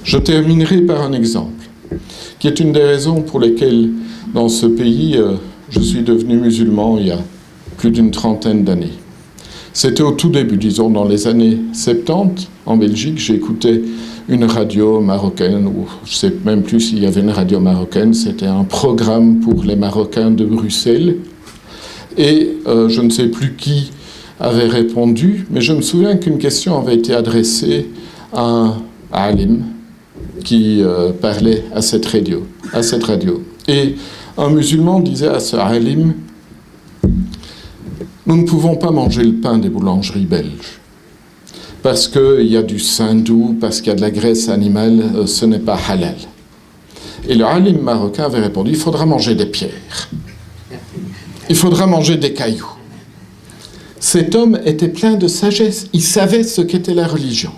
Je terminerai par un exemple, qui est une des raisons pour lesquelles, dans ce pays, je suis devenu musulman il y a plus d'une trentaine d'années. C'était au tout début, disons dans les années 70, en Belgique, j'écoutais une radio marocaine, ou je ne sais même plus s'il y avait une radio marocaine, c'était un programme pour les Marocains de Bruxelles. Et je ne sais plus qui avait répondu, mais je me souviens qu'une question avait été adressée à un alim qui parlait à cette radio. Et un musulman disait à ce alim: nous ne pouvons pas manger le pain des boulangeries belges. Parce qu'il y a du saindoux, parce qu'il y a de la graisse animale, ce n'est pas halal. Et le alim marocain avait répondu: il faudra manger des pierres. Il faudra manger des cailloux. Cet homme était plein de sagesse. Il savait ce qu'était la religion.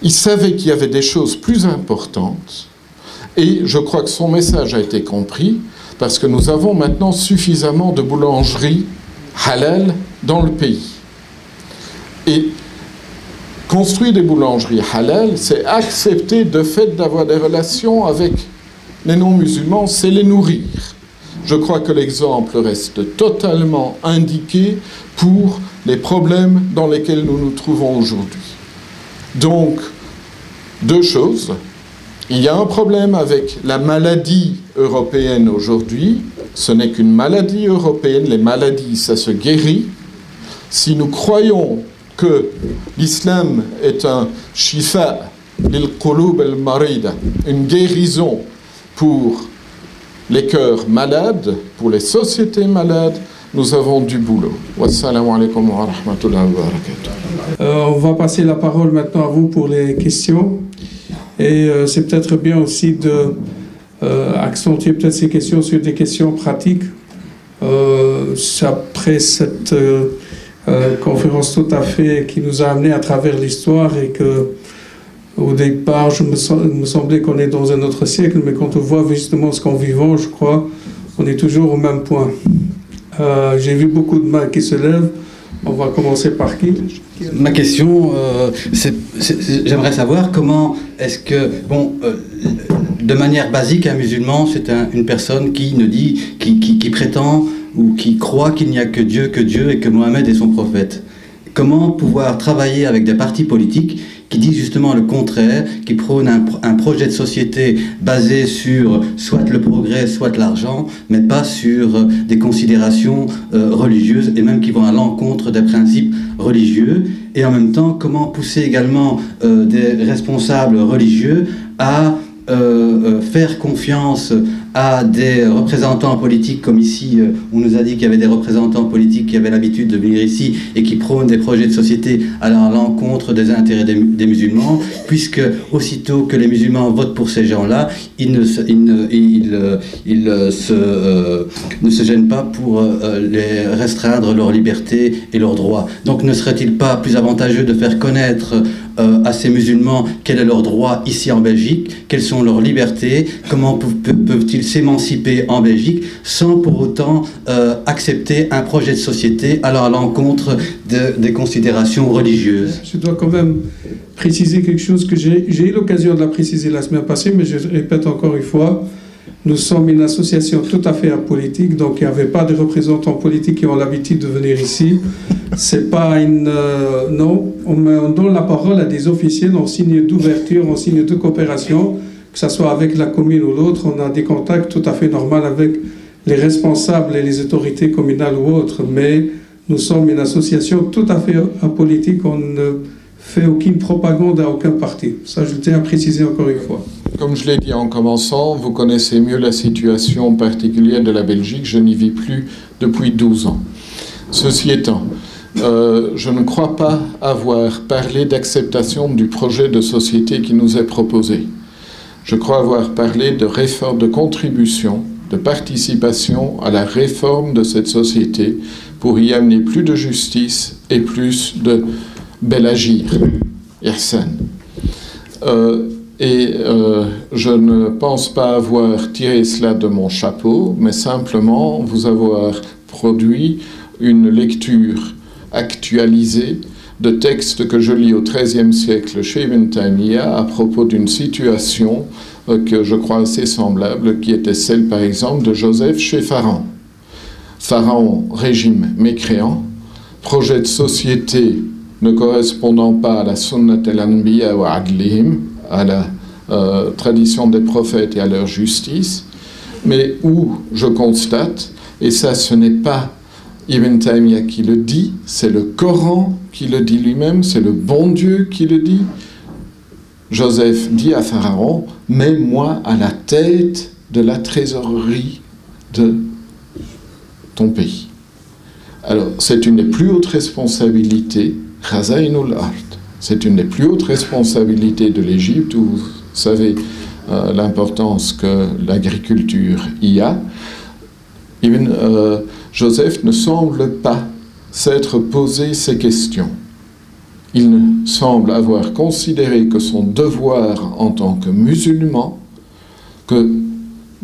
Il savait qu'il y avait des choses plus importantes. Et je crois que son message a été compris, parce que nous avons maintenant suffisamment de boulangeries halal dans le pays. Et construire des boulangeries halal, c'est accepter de fait d'avoir des relations avec les non-musulmans, c'est les nourrir. Je crois que l'exemple reste totalement indiqué pour les problèmes dans lesquels nous nous trouvons aujourd'hui. Donc, deux choses. Il y a un problème avec la maladie européenne aujourd'hui. Ce n'est qu'une maladie européenne. Les maladies, ça se guérit. Si nous croyons que l'islam est un shifa lil qulub al marida, une guérison pour les cœurs malades, pour les sociétés malades, nous avons du boulot. Wassalamu alaikum wa rahmatullahi wa barakatuh. On va passer la parole maintenant à vous pour les questions. Et c'est peut-être bien aussi de accentuer peut-être ces questions sur des questions pratiques. Après cette conférence tout à fait qui nous a amené à travers l'histoire, et que au départ, il me semblait qu'on est dans un autre siècle, mais quand on voit justement ce qu'en vivant, je crois, on est toujours au même point. J'ai vu beaucoup de mains qui se lèvent. On va commencer par qui? Ma question, j'aimerais savoir comment est-ce que, de manière basique, un musulman, c'est une personne qui prétend ou qui croit qu'il n'y a que Dieu et que Mohammed est son prophète. Comment pouvoir travailler avec des partis politiques qui disent justement le contraire, qui prônent un projet de société basé sur soit le progrès, soit l'argent, mais pas sur des considérations religieuses, et même qui vont à l'encontre des principes religieux. Et en même temps, comment pousser également des responsables religieux à faire confiance à des représentants politiques, comme ici, on nous a dit qu'il y avait des représentants politiques qui avaient l'habitude de venir ici et qui prônent des projets de société allant à l'encontre des intérêts des musulmans, puisque aussitôt que les musulmans votent pour ces gens-là, ils ne se gênent pas pour les restreindre leur liberté et leurs droits. Donc ne serait-il pas plus avantageux de faire connaître à ces musulmans quel est leur droit ici en Belgique, quelles sont leurs libertés, comment peuvent-ils s'émanciper en Belgique sans pour autant accepter un projet de société allant à l'encontre des considérations religieuses. Je dois quand même préciser quelque chose que j'ai eu l'occasion de la préciser la semaine passée, mais je répète encore une fois. Nous sommes une association tout à fait apolitique, donc il n'y avait pas de représentants politiques qui ont l'habitude de venir ici. C'est pas une... non, on donne la parole à des officiels en signe d'ouverture, en signe de coopération, que ce soit avec la commune ou l'autre. On a des contacts tout à fait normaux avec les responsables et les autorités communales ou autres, mais nous sommes une association tout à fait apolitique. On ne fait aucune propagande à aucun parti. Ça, je tiens à préciser encore une fois. Comme je l'ai dit en commençant, vous connaissez mieux la situation particulière de la Belgique. Je n'y vis plus depuis 12 ans. Ceci étant, je ne crois pas avoir parlé d'acceptation du projet de société qui nous est proposé. Je crois avoir parlé de réforme, de contribution, de participation à la réforme de cette société pour y amener plus de justice et plus de bel agir, ihsan. Je ne pense pas avoir tiré cela de mon chapeau, mais simplement vous avoir produit une lecture actualisée de textes que je lis au XIIIe siècle chez Ibn Taymiyyah à propos d'une situation que je crois assez semblable, qui était celle, par exemple, de Joseph chez Pharaon. Pharaon, régime mécréant, projet de société ne correspondant pas à la sunnat al-anbiya wa adlihim, à la tradition des prophètes et à leur justice, mais où je constate, et ça ce n'est pas Ibn Taymiyyah qui le dit, c'est le Coran qui le dit lui-même, c'est le bon Dieu qui le dit. Joseph dit à Pharaon, mets-moi à la tête de la trésorerie de ton pays. Alors, c'est une des plus hautes responsabilités, Khazainul Ard, c'est une des plus hautes responsabilités de l'Égypte, où vous savez l'importance que l'agriculture y a. Joseph ne semble pas s'être posé ces questions. Il semble avoir considéré que son devoir en tant que musulman, que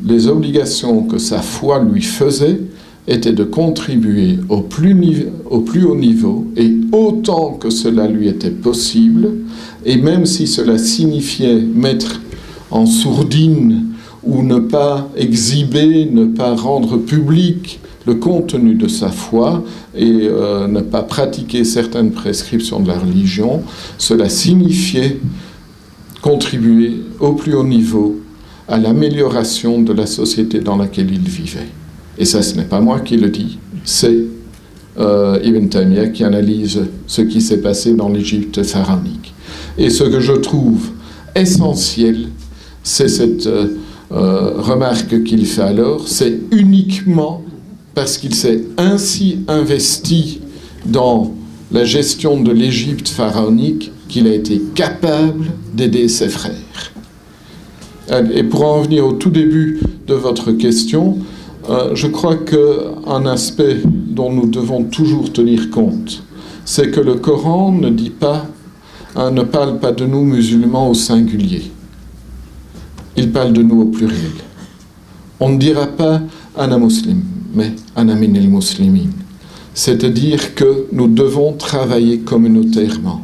les obligations que sa foi lui faisait, était de contribuer au plus haut niveau et autant que cela lui était possible, et même si cela signifiait mettre en sourdine ou ne pas exhiber, ne pas rendre public le contenu de sa foi et ne pas pratiquer certaines prescriptions de la religion, cela signifiait contribuer au plus haut niveau à l'amélioration de la société dans laquelle il vivait. Et ça, ce n'est pas moi qui le dis, c'est Ibn Taymiyyah qui analyse ce qui s'est passé dans l'Égypte pharaonique. Et ce que je trouve essentiel, c'est cette remarque qu'il fait alors, c'est uniquement parce qu'il s'est ainsi investi dans la gestion de l'Égypte pharaonique qu'il a été capable d'aider ses frères. Et pour en venir au tout début de votre question, je crois qu'un aspect dont nous devons toujours tenir compte, c'est que le Coran ne dit pas, ne parle pas de nous musulmans au singulier. Il parle de nous au pluriel. On ne dira pas « ana muslim », mais « ana min al-muslimin ». C'est-à-dire que nous devons travailler communautairement.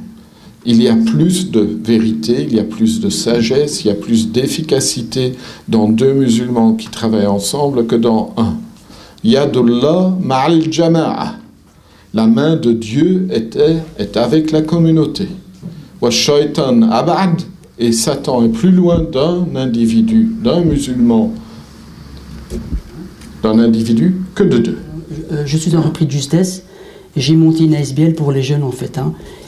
Il y a plus de vérité, il y a plus de sagesse, il y a plus d'efficacité dans deux musulmans qui travaillent ensemble que dans un. Yadullah ma'al jama'a. La main de Dieu est avec la communauté. Wa shaitan abad. Et Satan est plus loin d'un individu, d'un musulman, d'un individu que de deux. Je suis un repris de justesse. J'ai monté une ASBL pour les jeunes en fait.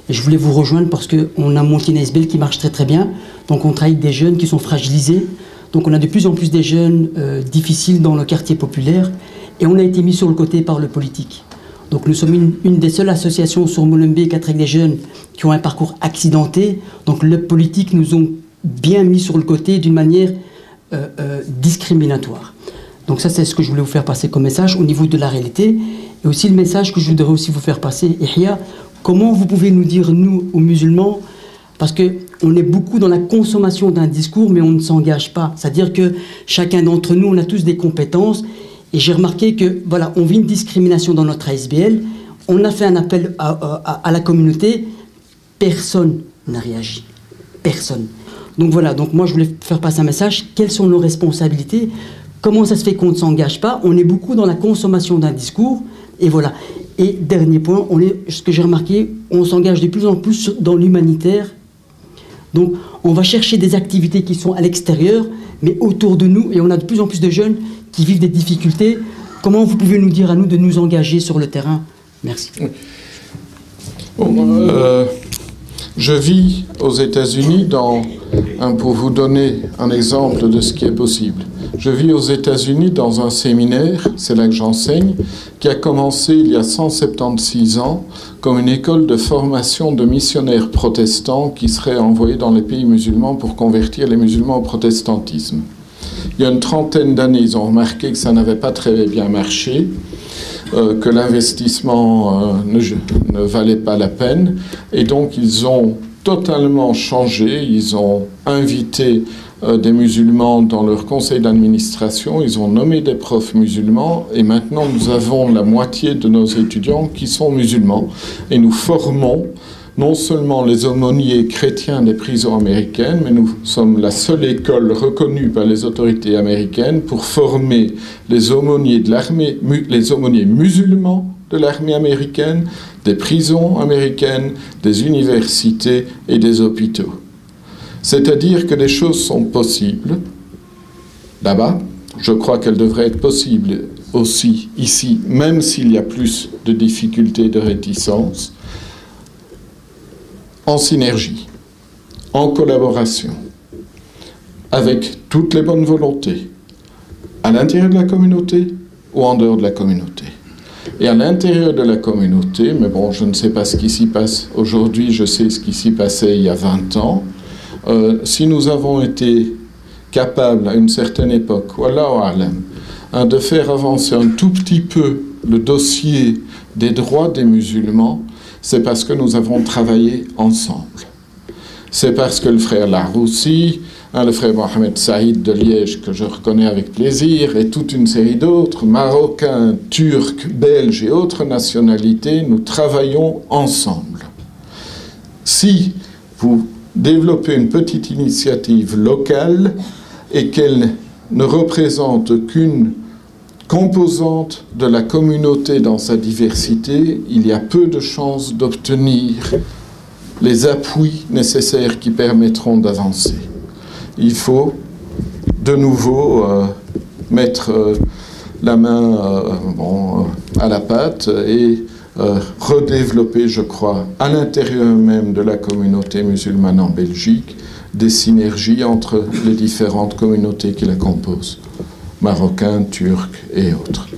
Et je voulais vous rejoindre parce qu'on a monté une ASBL qui marche très très bien. Donc on travaille avec des jeunes qui sont fragilisés. Donc on a de plus en plus des jeunes difficiles dans le quartier populaire. Et on a été mis sur le côté par le politique. Donc nous sommes une des seules associations sur Molenbeek qui traite des jeunes qui ont un parcours accidenté. Donc le politique nous ont bien mis sur le côté d'une manière discriminatoire. Donc ça c'est ce que je voulais vous faire passer comme message au niveau de la réalité. Et aussi le message que je voudrais aussi vous faire passer, Ihya, comment vous pouvez nous dire, nous, aux musulmans, parce qu'on est beaucoup dans la consommation d'un discours, mais on ne s'engage pas. C'est-à-dire que chacun d'entre nous, on a tous des compétences. Et j'ai remarqué que, voilà, on vit une discrimination dans notre ASBL. On a fait un appel à la communauté. Personne n'a réagi. Personne. Donc voilà, donc moi je voulais faire passer un message. Quelles sont nos responsabilités? Comment ça se fait qu'on ne s'engage pas? On est beaucoup dans la consommation d'un discours. Et voilà. Et dernier point, ce que j'ai remarqué, on s'engage de plus en plus dans l'humanitaire. Donc, on va chercher des activités qui sont à l'extérieur, mais autour de nous, et on a de plus en plus de jeunes qui vivent des difficultés. Comment vous pouvez nous dire à nous de nous engager sur le terrain? Merci. Je vis aux États-Unis pour vous donner un exemple de ce qui est possible. Je vis aux États-Unis dans un séminaire, c'est là que j'enseigne, qui a commencé il y a 176 ans comme une école de formation de missionnaires protestants qui seraient envoyés dans les pays musulmans pour convertir les musulmans au protestantisme. Il y a une trentaine d'années, ils ont remarqué que ça n'avait pas très bien marché, que l'investissement ne valait pas la peine, et donc ils ont totalement changé, ils ont invité des musulmans dans leur conseil d'administration, ils ont nommé des profs musulmans, et maintenant nous avons la moitié de nos étudiants qui sont musulmans, et nous formons non seulement les aumôniers chrétiens des prisons américaines, mais nous sommes la seule école reconnue par les autorités américaines pour former les aumôniers de l'armée, les aumôniers musulmans de l'armée américaine, des prisons américaines, des universités et des hôpitaux. C'est-à-dire que des choses sont possibles là-bas. Je crois qu'elles devraient être possibles aussi ici, même s'il y a plus de difficultés, de réticences, en synergie, en collaboration, avec toutes les bonnes volontés, à l'intérieur de la communauté ou en dehors de la communauté. Et à l'intérieur de la communauté, mais bon, je ne sais pas ce qui s'y passe aujourd'hui, je sais ce qui s'y passait il y a 20 ans, si nous avons été capables à une certaine époque, wallahu a'lam, de faire avancer un tout petit peu le dossier des droits des musulmans, c'est parce que nous avons travaillé ensemble. C'est parce que le frère Laroussi, le frère Mohamed Saïd de Liège, que je reconnais avec plaisir, et toute une série d'autres, Marocains, Turcs, Belges et autres nationalités, nous travaillons ensemble. Si vous développez une petite initiative locale et qu'elle ne représente qu'une composante de la communauté dans sa diversité, il y a peu de chances d'obtenir les appuis nécessaires qui permettront d'avancer. Il faut de nouveau mettre la main à la pâte et redévelopper, je crois, à l'intérieur même de la communauté musulmane en Belgique, des synergies entre les différentes communautés qui la composent, marocains, turcs et autres.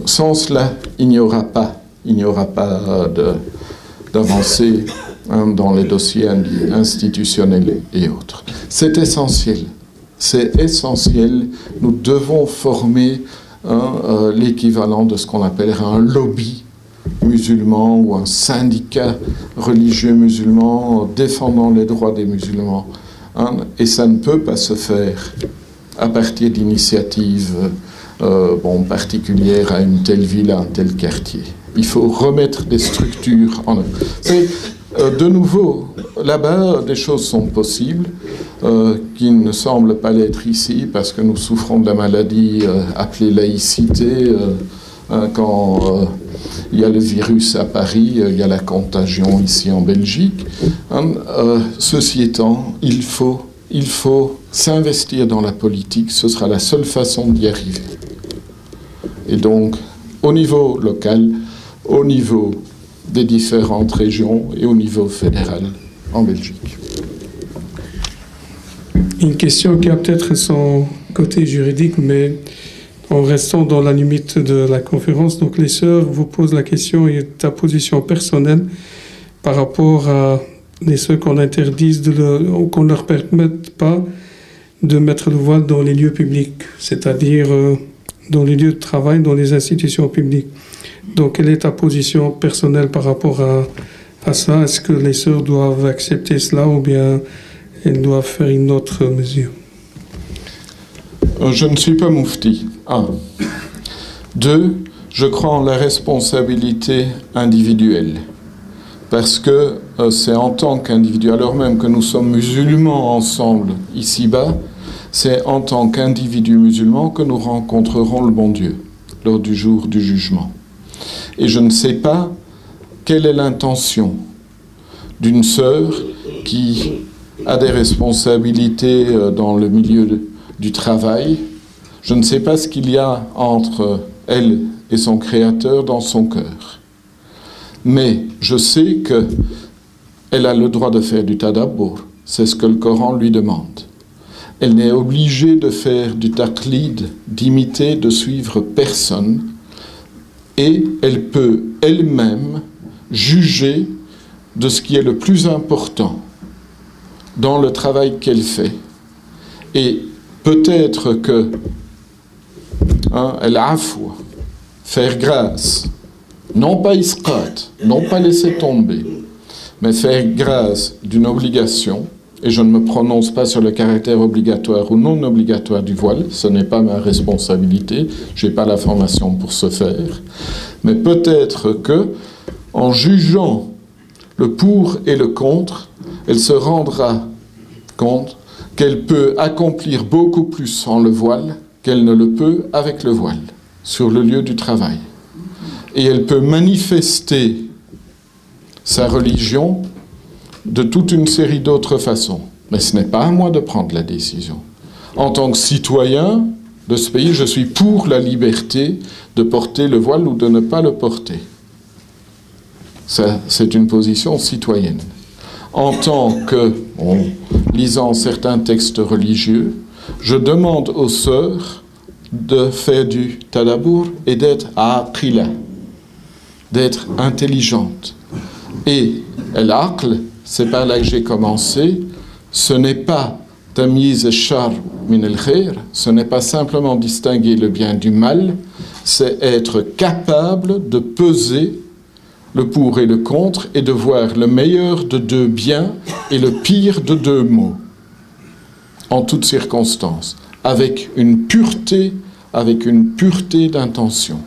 Sans cela, il n'y aura pas d'avancée dans les dossiers institutionnels et autres. C'est essentiel. C'est essentiel. Nous devons former l'équivalent de ce qu'on appellerait un lobby musulman ou un syndicat religieux musulman défendant les droits des musulmans. Et ça ne peut pas se faire à partir d'initiatives particulières à une telle ville, à un tel quartier. Il faut remettre des structures en œuvre. De nouveau, là-bas, des choses sont possibles qui ne semblent pas l'être ici parce que nous souffrons de la maladie appelée laïcité. Quand il y a le virus à Paris, il y a la contagion ici en Belgique. Ceci étant, il faut s'investir dans la politique, ce sera la seule façon d'y arriver. Et donc, au niveau local, au niveau des différentes régions et au niveau fédéral en Belgique. Une question qui a peut-être son côté juridique, mais en restant dans la limite de la conférence, donc les sœurs vous posent la question et ta position personnelle par rapport à les sœurs qu'on interdise, qu'on ne leur permette pas de mettre le voile dans les lieux publics, c'est-à-dire dans les lieux de travail, dans les institutions publiques. Donc, quelle est ta position personnelle par rapport à ça? Est-ce que les sœurs doivent accepter cela ou bien elles doivent faire une autre mesure? Je ne suis pas moufti. 1. 2. Je crois en la responsabilité individuelle. Parce que c'est en tant qu'individu, alors même que nous sommes musulmans ensemble ici-bas, c'est en tant qu'individu musulman que nous rencontrerons le bon Dieu lors du jour du jugement. Et je ne sais pas quelle est l'intention d'une sœur qui a des responsabilités dans le milieu du travail. Je ne sais pas ce qu'il y a entre elle et son Créateur dans son cœur. Mais je sais qu'elle a le droit de faire du tadabbur. C'est ce que le Coran lui demande. Elle n'est obligée de faire du taqlid, d'imiter, de suivre personne. Et elle peut elle-même juger de ce qui est le plus important dans le travail qu'elle fait. Et peut-être que al-afwa, faire grâce, non pas isqat, non pas laisser tomber, mais faire grâce d'une obligation, et je ne me prononce pas sur le caractère obligatoire ou non obligatoire du voile, ce n'est pas ma responsabilité, je n'ai pas la formation pour ce faire, mais peut-être que, en jugeant le pour et le contre, elle se rendra compte qu'elle peut accomplir beaucoup plus sans le voile qu'elle ne le peut avec le voile, sur le lieu du travail. Et elle peut manifester sa religion de toute une série d'autres façons. Mais ce n'est pas à moi de prendre la décision. En tant que citoyen de ce pays, je suis pour la liberté de porter le voile ou de ne pas le porter. Ça, c'est une position citoyenne. En tant que, lisant certains textes religieux, je demande aux sœurs de faire du tadabour et d'être aqila, d'être intelligente. Et l'aql, c'est par là que j'ai commencé, ce n'est pas tamyiz al-shar min al-khair, ce n'est pas simplement distinguer le bien du mal, c'est être capable de peser le pour et le contre et de voir le meilleur de deux biens et le pire de deux maux, en toutes circonstances, avec une pureté d'intention.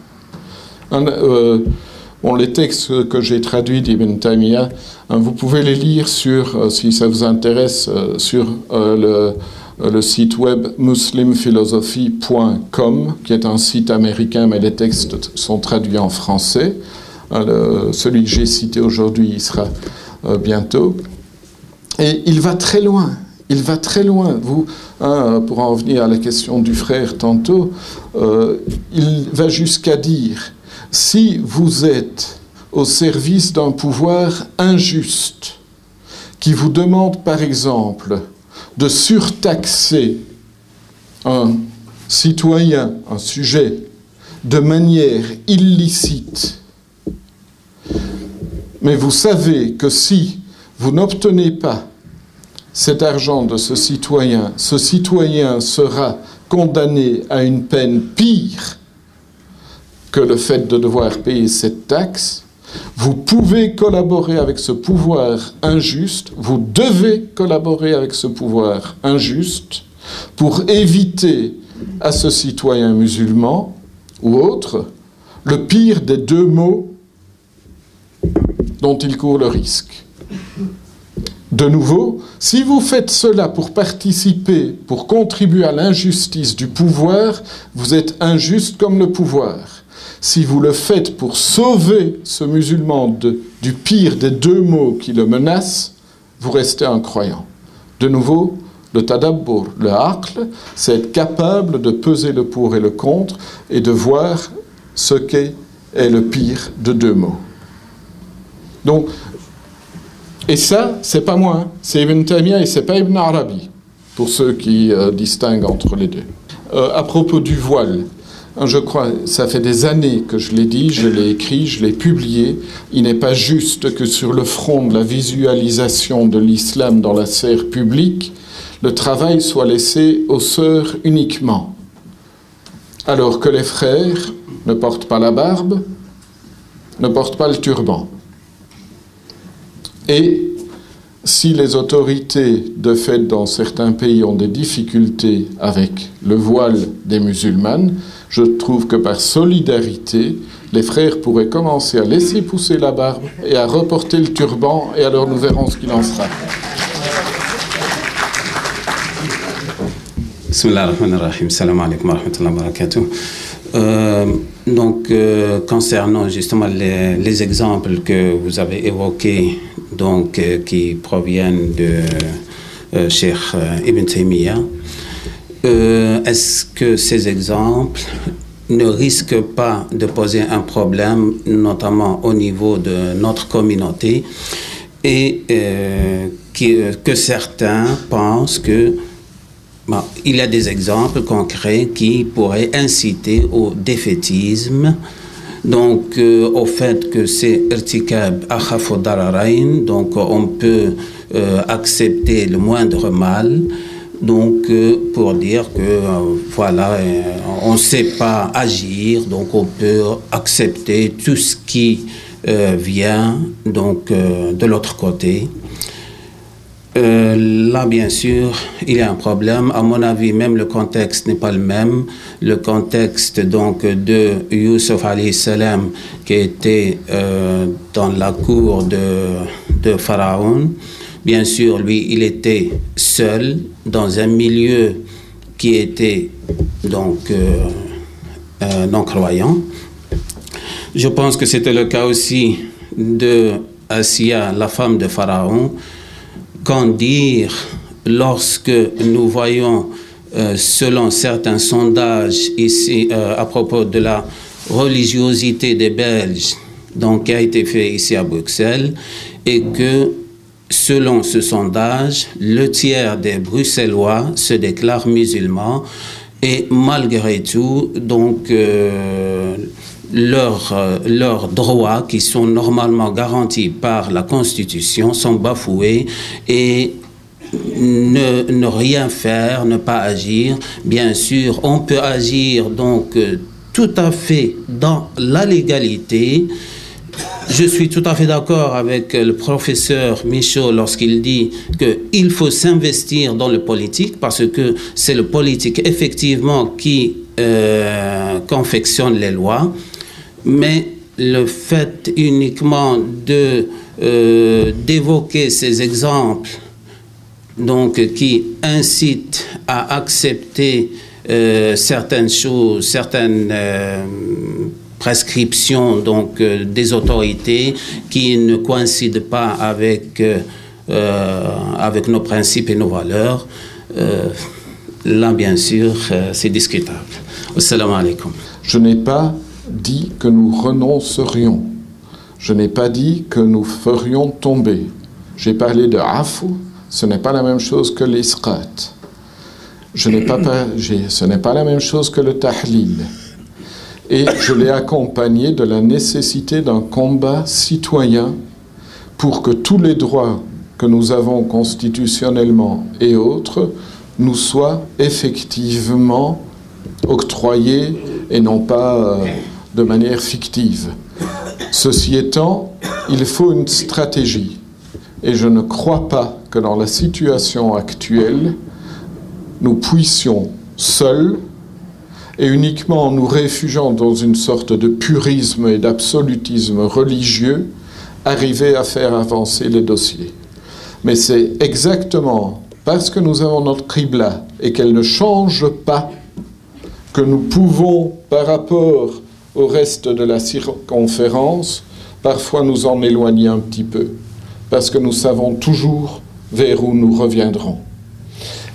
Les textes que j'ai traduits d'Ibn Taymiyyah, vous pouvez les lire sur, si ça vous intéresse, sur le site web muslimphilosophy.com, qui est un site américain, mais les textes sont traduits en français. Celui que j'ai cité aujourd'hui, il sera bientôt. Et il va très loin. Il va très loin. Pour en venir à la question du frère tantôt, il va jusqu'à dire, si vous êtes au service d'un pouvoir injuste, qui vous demande par exemple de surtaxer un citoyen, un sujet, de manière illicite, mais vous savez que si vous n'obtenez pas cet argent de ce citoyen sera condamné à une peine pire que le fait de devoir payer cette taxe, vous pouvez collaborer avec ce pouvoir injuste, vous devez collaborer avec ce pouvoir injuste pour éviter à ce citoyen musulman ou autre le pire des deux maux dont il court le risque. De nouveau, si vous faites cela pour participer, pour contribuer à l'injustice du pouvoir, vous êtes injuste comme le pouvoir. Si vous le faites pour sauver ce musulman du pire des deux maux qui le menacent, vous restez un croyant. De nouveau, le tadabbur, le aql, c'est être capable de peser le pour et le contre et de voir ce qu'est le pire de deux maux. Donc, et ça, c'est pas moi, c'est Ibn Taymiyyah et c'est pas Ibn Arabi, pour ceux qui distinguent entre les deux. À propos du voile, je crois, ça fait des années que je l'ai dit, je l'ai écrit, je l'ai publié. Il n'est pas juste que sur le front de la visualisation de l'islam dans la sphère publique, le travail soit laissé aux sœurs uniquement. Alors que les frères ne portent pas la barbe, ne portent pas le turban. Et si les autorités, de fait, dans certains pays ont des difficultés avec le voile des musulmanes, je trouve que par solidarité, les frères pourraient commencer à laisser pousser la barbe et à reporter le turban, et alors nous verrons ce qu'il en sera. Bismillah ar-Rahman ar-Rahim. Salam alaikum wa rahmatullahi wa barakatuh. Concernant justement les exemples que vous avez évoqués, donc, qui proviennent de Cheikh Ibn Taymiyyah, est-ce que ces exemples ne risquent pas de poser un problème, notamment au niveau de notre communauté, et que certains pensent que il y a des exemples concrets qui pourraient inciter au défaitisme, donc au fait que c'est irtikab akhafu dararain, donc on peut accepter le moindre mal, donc pour dire que voilà, on ne sait pas agir, donc on peut accepter tout ce qui vient donc de l'autre côté. Là, bien sûr, il y a un problème. À mon avis, même le contexte n'est pas le même. Le contexte donc de Youssouf alayhi salam qui était dans la cour de Pharaon. Bien sûr, lui, il était seul dans un milieu qui était donc non-croyant. Je pense que c'était le cas aussi de Asiya, la femme de Pharaon. Qu'en dire lorsque nous voyons, selon certains sondages ici, à propos de la religiosité des Belges, donc, qui a été fait ici à Bruxelles, et que, selon ce sondage, le tiers des Bruxellois se déclarent musulmans, et malgré tout, donc, leurs droits qui sont normalement garantis par la Constitution sont bafoués et ne rien faire, ne pas agir. Bien sûr, on peut agir donc tout à fait dans la légalité. Je suis tout à fait d'accord avec le professeur Michaud lorsqu'il dit qu'il faut s'investir dans le politique parce que c'est le politique effectivement qui confectionne les lois. Mais le fait uniquement d'évoquer ces exemples donc, qui incitent à accepter certaines choses, certaines prescriptions donc, des autorités qui ne coïncident pas avec nos principes et nos valeurs, là bien sûr c'est discutable. Assalamu alaikum. Je n'ai pas dit que nous renoncerions. Je n'ai pas dit que nous ferions tomber. J'ai parlé de afou, ce n'est pas la même chose que l'isqat. Ce n'est pas la même chose que le tahlil. Et je l'ai accompagné de la nécessité d'un combat citoyen pour que tous les droits que nous avons constitutionnellement et autres nous soient effectivement octroyés et non pas de manière fictive. Ceci étant, il faut une stratégie. Et je ne crois pas que dans la situation actuelle, nous puissions seuls, et uniquement en nous réfugiant dans une sorte de purisme et d'absolutisme religieux, arriver à faire avancer les dossiers. Mais c'est exactement parce que nous avons notre qibla et qu'elle ne change pas que nous pouvons, par rapport au reste de la circonférence, parfois nous en éloigner un petit peu, parce que nous savons toujours vers où nous reviendrons.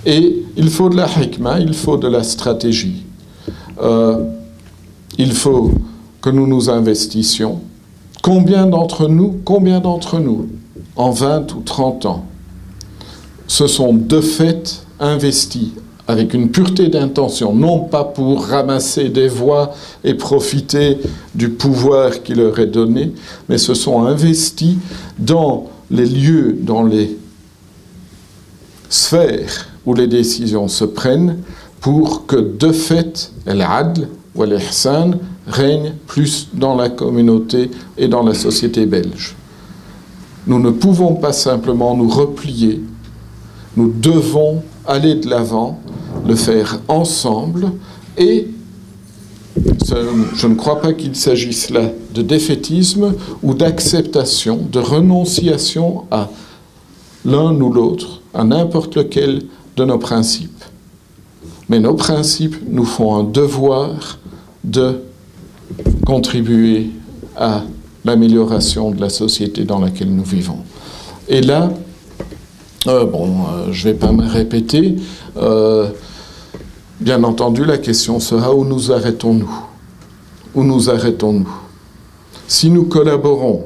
Et il faut de la hikmah, il faut de la stratégie. Il faut que nous nous investissions. Combien d'entre nous, en 20 ou 30 ans, se sont de fait investis avec une pureté d'intention, non pas pour ramasser des voix et profiter du pouvoir qui leur est donné, mais se sont investis dans les lieux, dans les sphères où les décisions se prennent, pour que de fait, l'adl ou l'ihsan règne plus dans la communauté et dans la société belge. Nous ne pouvons pas simplement nous replier, nous devons aller de l'avant, le faire ensemble, et je ne crois pas qu'il s'agisse là de défaitisme ou d'acceptation, de renonciation à l'un ou l'autre, à n'importe lequel de nos principes. Mais nos principes nous font un devoir de contribuer à l'amélioration de la société dans laquelle nous vivons. Et là, je ne vais pas me répéter, bien entendu, la question sera où nous arrêtons-nous ? Où nous arrêtons-nous ? Si nous collaborons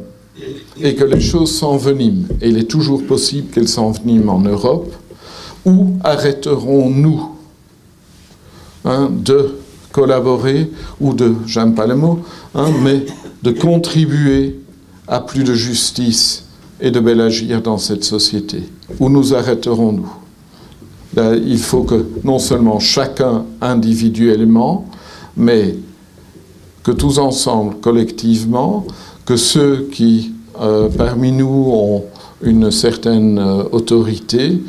et que les choses s'enveniment, et il est toujours possible qu'elles s'enveniment en Europe, où arrêterons-nous de collaborer ou de, j'aime pas le mot, mais de contribuer à plus de justice et de bel agir dans cette société. Où nous arrêterons-nous ? Là, il faut que non seulement chacun individuellement, mais que tous ensemble, collectivement, que ceux qui parmi nous ont une certaine autorité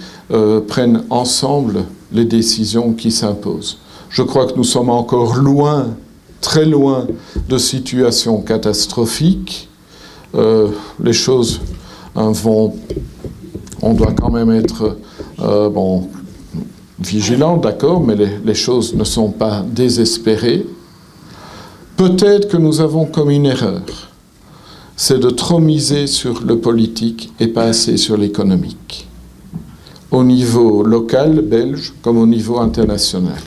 prennent ensemble les décisions qui s'imposent. Je crois que nous sommes encore loin, très loin, de situations catastrophiques. Les choses vont... On doit quand même être vigilant, d'accord, mais les choses ne sont pas désespérées. Peut-être que nous avons commis une erreur. C'est de trop miser sur le politique et pas assez sur l'économique. Au niveau local, belge, comme au niveau international,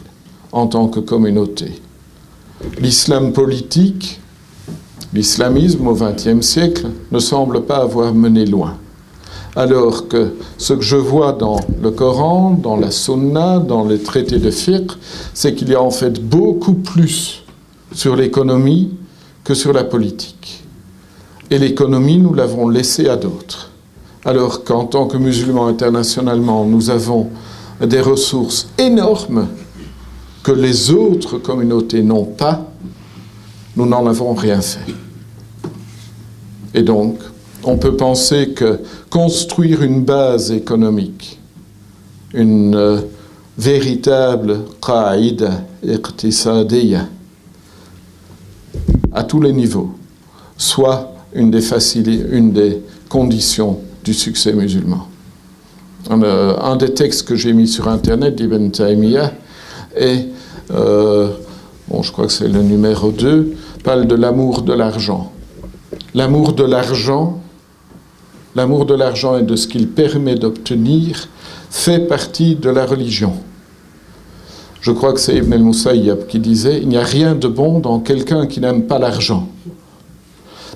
en tant que communauté. L'islam politique, l'islamisme au XXe siècle, ne semble pas avoir mené loin. Alors que ce que je vois dans le Coran, dans la Sunna, dans les traités de fiqh, c'est qu'il y a en fait beaucoup plus sur l'économie que sur la politique. Et l'économie, nous l'avons laissée à d'autres. Alors qu'en tant que musulmans internationalement, nous avons des ressources énormes que les autres communautés n'ont pas, nous n'en avons rien fait. Et donc, on peut penser que construire une base économique, une véritable qaïda iqtisadiyya à tous les niveaux, soit une des conditions du succès musulman. Un des textes que j'ai mis sur Internet d'Ibn Taymiyyah est, je crois que c'est le numéro 2, parle de l'amour de l'argent. L'amour de l'argent et de ce qu'il permet d'obtenir fait partie de la religion. Je crois que c'est Ibn al-Musayyab qui disait « Il n'y a rien de bon dans quelqu'un qui n'aime pas l'argent.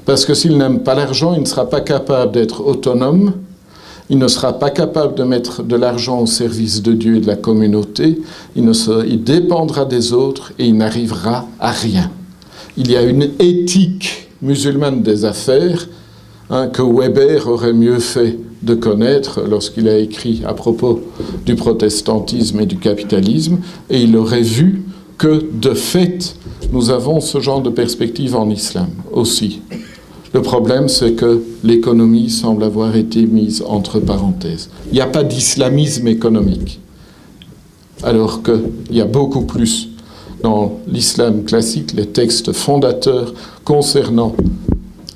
Parce que s'il n'aime pas l'argent, il ne sera pas capable d'être autonome, il ne sera pas capable de mettre de l'argent au service de Dieu et de la communauté, il dépendra des autres et il n'arrivera à rien. Il y a une éthique musulmane des affaires que Weber aurait mieux fait de connaître lorsqu'il a écrit à propos du protestantisme et du capitalisme, et il aurait vu que, de fait, nous avons ce genre de perspective en islam aussi. Le problème, c'est que l'économie semble avoir été mise entre parenthèses. Il n'y a pas d'islamisme économique, alors qu'il y a beaucoup plus dans l'islam classique, les textes fondateurs concernant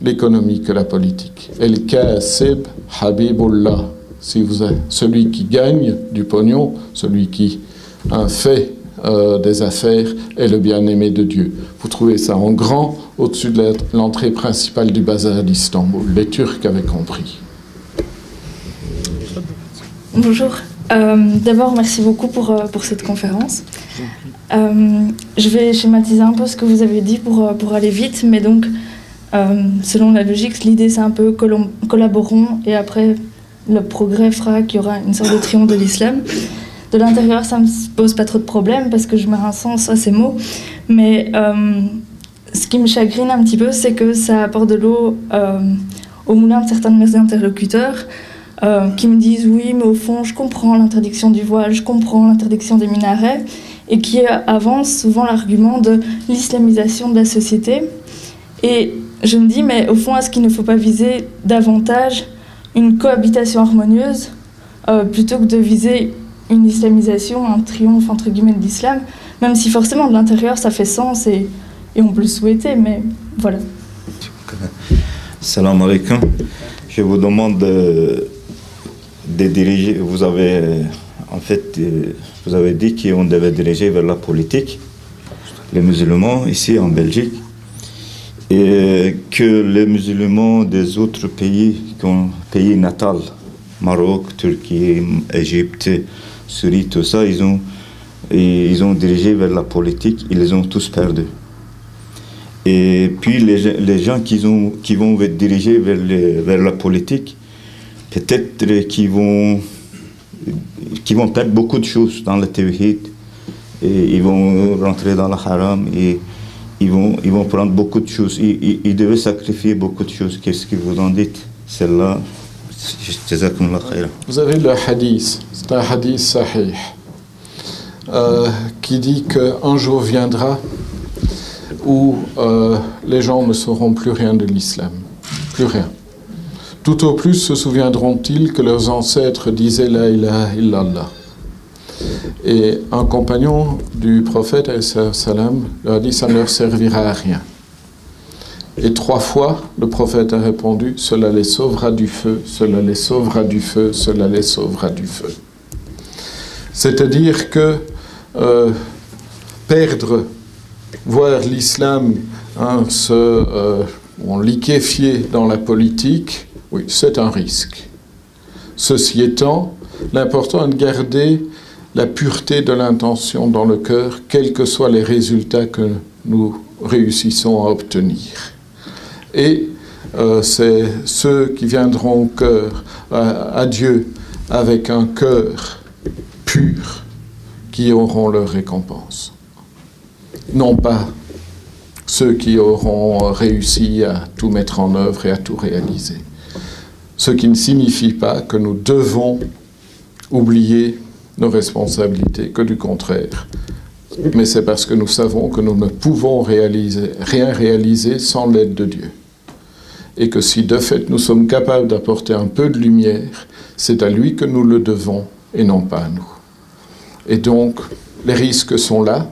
l'économie que la politique. El-Kasib Habibullah, celui qui gagne du pognon, celui qui fait des affaires est le bien-aimé de Dieu. Vous trouvez ça en grand au-dessus de l'entrée principale du bazar d'Istanbul. Les Turcs avaient compris. Bonjour. D'abord, merci beaucoup pour cette conférence. Je vais schématiser un peu ce que vous avez dit pour aller vite, mais donc, selon la logique, l'idée c'est un peu collaborons et après le progrès fera qu'il y aura une sorte de triomphe de l'islam. De l'intérieur, ça ne me pose pas trop de problème parce que je mets un sens à ces mots, mais ce qui me chagrine un petit peu, c'est que ça apporte de l'eau au moulin de certains de mes interlocuteurs qui me disent oui, mais au fond, je comprends l'interdiction du voile, je comprends l'interdiction des minarets, et qui avancent souvent l'argument de l'islamisation de la société. Et je me dis, mais au fond, est-ce qu'il ne faut pas viser davantage une cohabitation harmonieuse plutôt que de viser une islamisation, un triomphe entre guillemets de l'islam, même si forcément de l'intérieur ça fait sens et on peut le souhaiter, mais voilà. Salam alaikum. Je vous demande de diriger, vous avez dit qu'on devait diriger vers la politique, les musulmans ici en Belgique, et que les musulmans des autres pays, pays natals, Maroc, Turquie, Égypte, Syrie, tout ça, ils ont dirigé vers la politique, ils les ont tous perdus. Et puis les gens qui vont diriger vers la politique, peut-être qu'ils vont perdre beaucoup de choses dans le tawhid, et ils vont rentrer dans la haram, et ils vont prendre beaucoup de choses. Ils devaient sacrifier beaucoup de choses. Qu'est-ce que vous en dites? Celle-là, vous avez le hadith, c'est un hadith sahih, qui dit qu'un jour viendra où les gens ne sauront plus rien de l'islam. Plus rien. Tout au plus se souviendront-ils que leurs ancêtres disaient la ilaha illallah. Et un compagnon du prophète salam leur a dit ça ne leur servira à rien. Et 3 fois, le prophète a répondu cela les sauvera du feu, cela les sauvera du feu, cela les sauvera du feu. C'est-à-dire que perdre, voir l'islam on liquéfié dans la politique, oui, c'est un risque. Ceci étant, l'important est de garder la pureté de l'intention dans le cœur, quels que soient les résultats que nous réussissons à obtenir. Et c'est ceux qui viendront au cœur, à Dieu avec un cœur pur qui auront leur récompense. Non pas ceux qui auront réussi à tout mettre en œuvre et à tout réaliser. Ce qui ne signifie pas que nous devons oublier nos responsabilités, que du contraire. Mais c'est parce que nous savons que nous ne pouvons rien réaliser sans l'aide de Dieu. Et que si de fait nous sommes capables d'apporter un peu de lumière, c'est à lui que nous le devons et non pas à nous. Et donc, les risques sont là,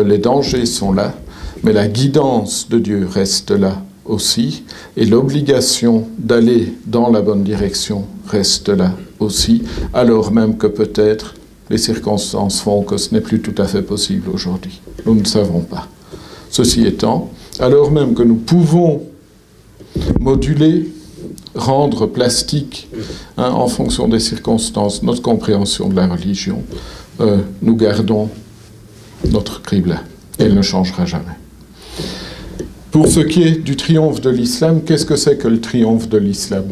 les dangers sont là, mais la guidance de Dieu reste là aussi, et l'obligation d'aller dans la bonne direction reste là aussi, alors même que peut-être les circonstances font que ce n'est plus tout à fait possible aujourd'hui. Nous ne savons pas. Ceci étant, alors même que nous pouvons moduler, rendre plastique, en fonction des circonstances, notre compréhension de la religion, nous gardons notre Qibla. Elle ne changera jamais. Pour ce qui est du triomphe de l'islam, qu'est-ce que c'est que le triomphe de l'islam?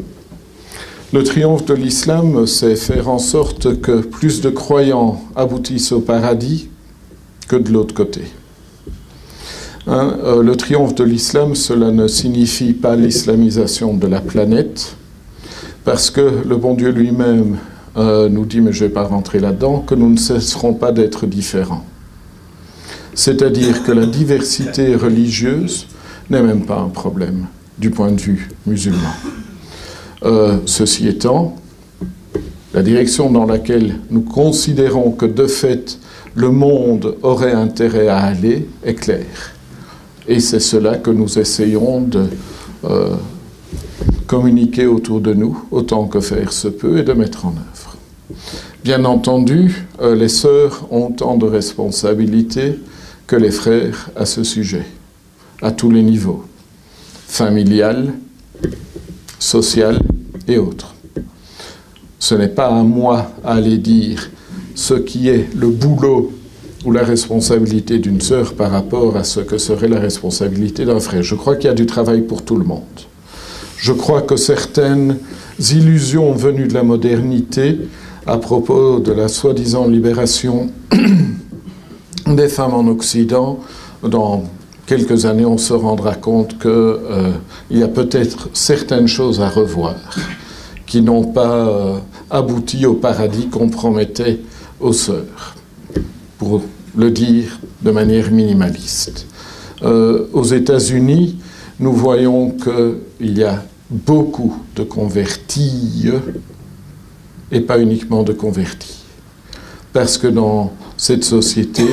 Le triomphe de l'islam, c'est faire en sorte que plus de croyants aboutissent au paradis que de l'autre côté. Le triomphe de l'islam, cela ne signifie pas l'islamisation de la planète, parce que le bon Dieu lui-même nous dit, mais je ne vais pas rentrer là-dedans, que nous ne cesserons pas d'être différents. C'est-à-dire que la diversité religieuse n'est même pas un problème du point de vue musulman. Ceci étant, la direction dans laquelle nous considérons que de fait le monde aurait intérêt à aller est claire. Et c'est cela que nous essayons de communiquer autour de nous, autant que faire se peut, et de mettre en œuvre. Bien entendu, les sœurs ont autant de responsabilités que les frères à ce sujet, à tous les niveaux, familial, social et autres. Ce n'est pas à moi à aller dire ce qui est le boulot ou la responsabilité d'une sœur par rapport à ce que serait la responsabilité d'un frère. Je crois qu'il y a du travail pour tout le monde. Je crois que certaines illusions venues de la modernité à propos de la soi-disant libération des femmes en Occident, dans quelques années, on se rendra compte qu'il y a peut-être certaines choses à revoir qui n'ont pas abouti au paradis qu'on promettait aux sœurs, pour le dire de manière minimaliste. Aux États-Unis, nous voyons qu'il y a beaucoup de convertis et pas uniquement de convertis. Parce que dans cette société,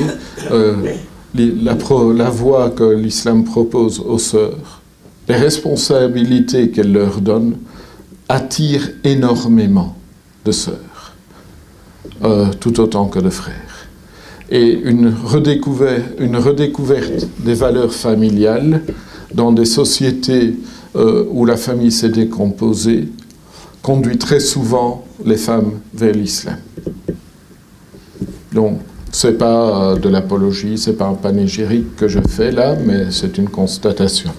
la voie que l'islam propose aux sœurs, les responsabilités qu'elle leur donne, attirent énormément de sœurs, tout autant que de frères. Et une redécouverte des valeurs familiales dans des sociétés où la famille s'est décomposée conduit très souvent les femmes vers l'islam. Donc, ce n'est pas de l'apologie, ce n'est pas un panégyrique que je fais là, mais c'est une constatation.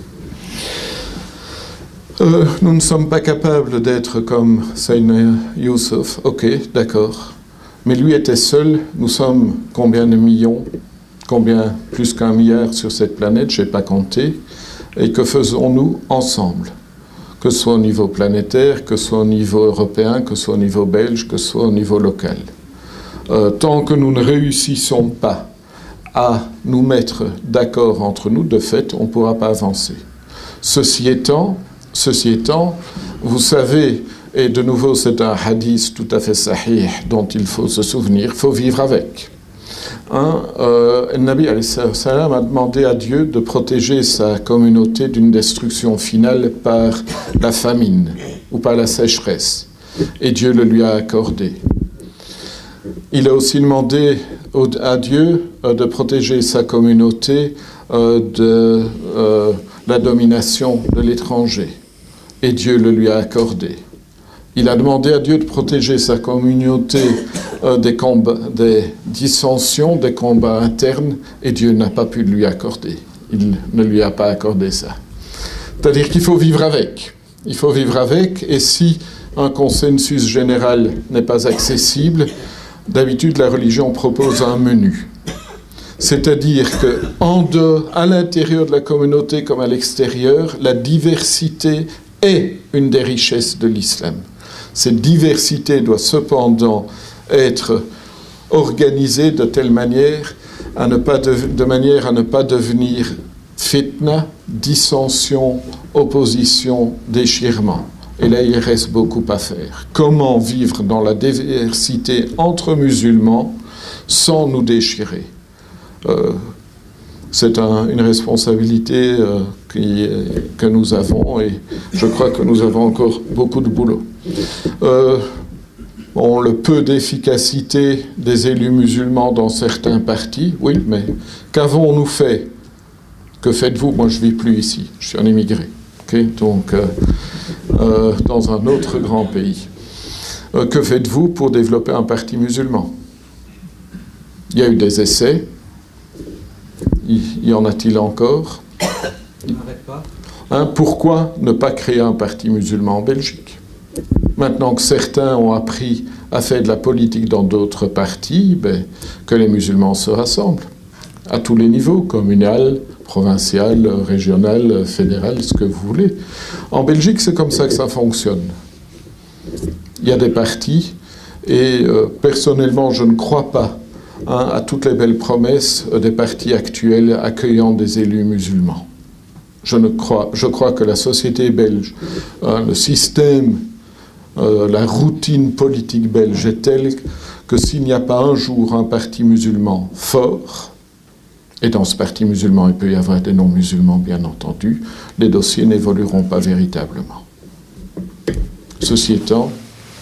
Nous ne sommes pas capables d'être comme Sayyidina Youssouf, ok, d'accord. Mais lui était seul, nous sommes combien de millions, combien plus qu'1 milliard sur cette planète, je n'ai pas compté, et que faisons-nous ensemble? Que ce soit au niveau planétaire, que ce soit au niveau européen, que ce soit au niveau belge, que ce soit au niveau local. Tant que nous ne réussissons pas à nous mettre d'accord entre nous, de fait, on ne pourra pas avancer. Ceci étant, vous savez, et de nouveau c'est un hadith tout à fait sahih dont il faut se souvenir, il faut vivre avec. Le Nabi alayhi salam a demandé à Dieu de protéger sa communauté d'une destruction finale par la famine ou par la sécheresse. Et Dieu le lui a accordé. Il a aussi demandé à Dieu de protéger sa communauté de la domination de l'étranger. Et Dieu le lui a accordé. Il a demandé à Dieu de protéger sa communauté des dissensions, des combats internes, et Dieu n'a pas pu lui accorder. Il ne lui a pas accordé ça. C'est-à-dire qu'il faut vivre avec. Il faut vivre avec, et si un consensus général n'est pas accessible, d'habitude la religion propose un menu. C'est-à-dire qu'à l'intérieur de la communauté comme à l'extérieur, la diversité est une des richesses de l'islam. Cette diversité doit cependant être organisée de telle manière à ne pas devenir fitna, dissension, opposition, déchirement. Et là, il reste beaucoup à faire. Comment vivre dans la diversité entre musulmans sans nous déchirer? C'est une responsabilité que nous avons, et je crois que nous avons encore beaucoup de boulot. Le peu d'efficacité des élus musulmans dans certains partis, oui, mais qu'avons-nous fait? Que faites-vous? Moi, je ne vis plus ici, je suis un immigré, okay? Donc dans un autre grand pays. Que faites-vous pour développer un parti musulman? Il y a eu des essais. Y en a-t-il encore? Il n'arrête pas. Pourquoi ne pas créer un parti musulman en Belgique? Maintenant que certains ont appris à faire de la politique dans d'autres partis, que les musulmans se rassemblent à tous les niveaux, communal, provincial, régional, fédéral, ce que vous voulez. En Belgique, c'est comme ça que ça fonctionne. Il y a des partis, et personnellement, je ne crois pas à toutes les belles promesses des partis actuels accueillant des élus musulmans. Je crois que la société belge, le système, la routine politique belge est telle que s'il n'y a pas un jour un parti musulman fort, et dans ce parti musulman il peut y avoir des non-musulmans bien entendu, les dossiers n'évolueront pas véritablement. Ceci étant,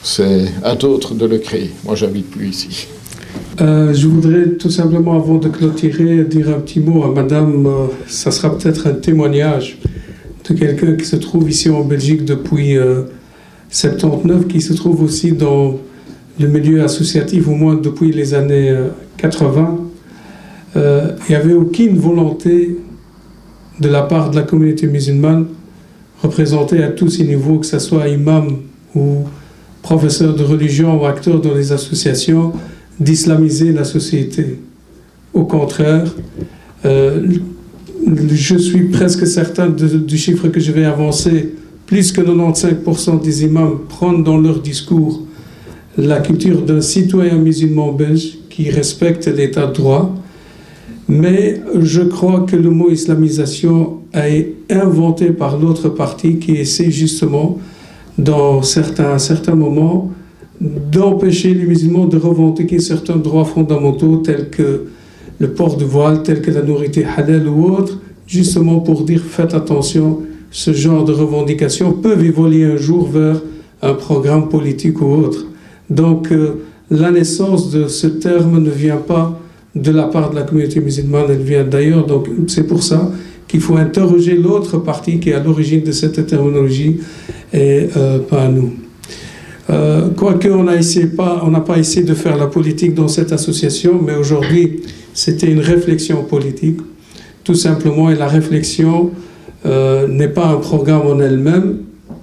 c'est à d'autres de le créer. Moi, j'habite plus ici. Je voudrais tout simplement, avant de clôturer, dire un petit mot à Madame. Ça sera peut-être un témoignage de quelqu'un qui se trouve ici en Belgique depuis 79, qui se trouve aussi dans le milieu associatif, au moins depuis les années 80. Il n'y avait aucune volonté de la part de la communauté musulmane représentée à tous ces niveaux, que ce soit imam ou professeur de religion ou acteur dans les associations, d'islamiser la société. Au contraire, je suis presque certain du chiffre que je vais avancer. Plus que 95% des imams prennent dans leur discours la culture d'un citoyen musulman belge qui respecte l'état de droit. Mais je crois que le mot islamisation a été inventé par l'autre partie qui essaie justement, dans certains moments, d'empêcher les musulmans de revendiquer certains droits fondamentaux tels que le port de voile, tels que la nourriture halal ou autre, justement pour dire faites attention, ce genre de revendications peuvent évoluer un jour vers un programme politique ou autre. Donc la naissance de ce terme ne vient pas de la part de la communauté musulmane, elle vient d'ailleurs. Donc c'est pour ça qu'il faut interroger l'autre partie qui est à l'origine de cette terminologie et pas nous. Quoique on n'a pas essayé de faire la politique dans cette association, mais aujourd'hui c'était une réflexion politique, tout simplement, et la réflexion n'est pas un programme en elle-même.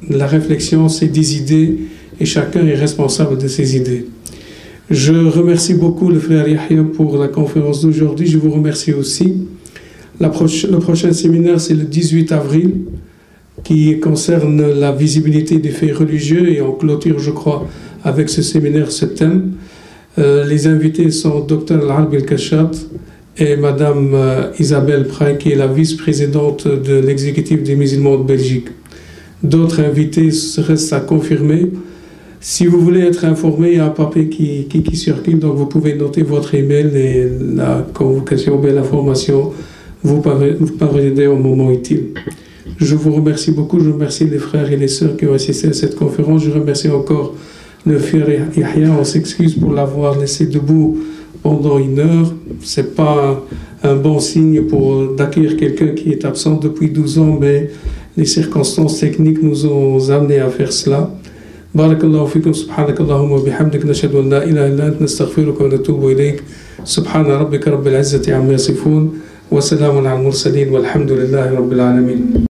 La réflexion, c'est des idées, et chacun est responsable de ses idées. Je remercie beaucoup le frère Yahya pour la conférence d'aujourd'hui. Je vous remercie aussi. Le prochain séminaire, c'est le 18 avril, qui concerne la visibilité des faits religieux, et on clôture, je crois, avec ce séminaire, ce thème. Les invités sont Dr Al-Harb El-Kashat et Madame Isabelle Pray, qui est la vice-présidente de l'exécutif des musulmans de Belgique. d'autres invités restent à confirmer. Si vous voulez être informé, il y a un papier qui circule, donc vous pouvez noter votre email et la convocation et l'information vous parviendra au moment utile. Je vous remercie beaucoup, je remercie les frères et les sœurs qui ont assisté à cette conférence. Je remercie encore le frère Yahya, on s'excuse pour l'avoir laissé debout pendant 1 heure. Ce n'est pas un bon signe d'accueillir quelqu'un qui est absent depuis 12 ans, mais les circonstances techniques nous ont amenés à faire cela. بارك الله فيكم سبحانك اللهم وبحمدك نشهد أن لا إله إلا أنت نستغفرك ونتوب إليك سبحان ربك رب العزة عما يصفون وسلام على المرسلين والحمد لله رب العالمين